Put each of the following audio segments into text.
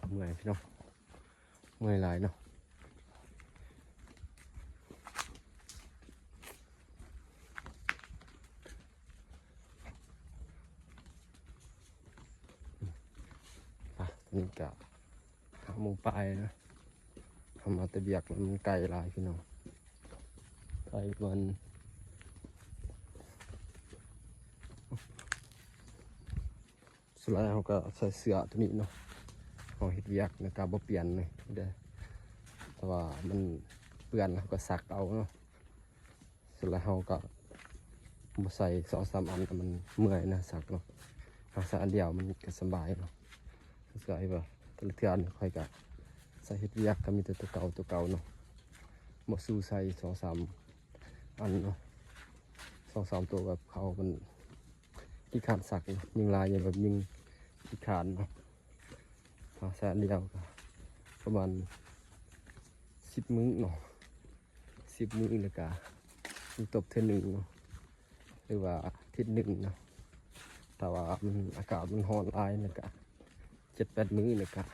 กับเมื่อยพี่น้องเมื่อยหลายเนาะนี่กับ5 โมงปลายนะทำมาแต่เบียกมันไกลหลายพี่น้องไกลมันสุดท้ายเขาก็ใส่เสื้อตัวนี้เนาะเขาเฮ็ดเวียกนะครับบ่เปลี่ยนเลยเด้อแต่ว่ามันเปื้อนเขาก็ซักเอาเนาะสุดท้ายเขาก็บ่ใส่2-3 อันมันเมื่อยนะซักเนาะเอาใส่อันเดียวมันก็สบายเนาะเสื้อไอ้บ่แต่ละเทื่อค่อยก็ใส่เฮ็ดเวียกก็มีแต่ตัวเก่าเนาะบ่สู้ใส่2-3 อันเนาะ2-3 ตัวแบบเขามันขี้ขานสักยิงลายอย่างแบบยิงขี้ขานเนาะแสนเดียวก็ประมาณ10 มื้อเนาะ10 มื้อเลยกะตบเท่านึงเนาะหรือว่าอาทิตย์หนึ่งเนาะแต่ว่ามันอากาศมันร้อนหลายนะกะ7-8 มื้อเลยกะ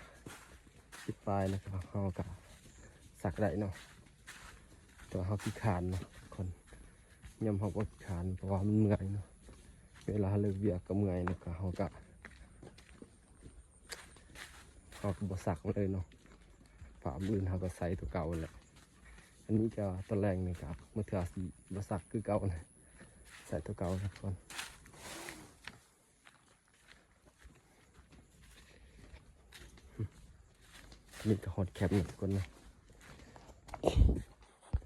10 ปลายนะครับเขากะสักได้เนาะแต่ว่าเขาขี้ขานเนาะคนยำเขาก็ขี้ขานเพราะว่ามันเมื่อยเนาะเวลาเลิกเวียกก็เมื่อยนะก็เขาก็บสักเลยเนาะฝ่ามือเขาก็ใส่ตัวเก่าแหละอันนี้จะตะแรงนี่ครับเมื่อเถื่อสีบสักคือเก่าเลยใส่ตัวเก่าครับก่อนนี่ก็ฮอตแคปหนึ่งคนนะ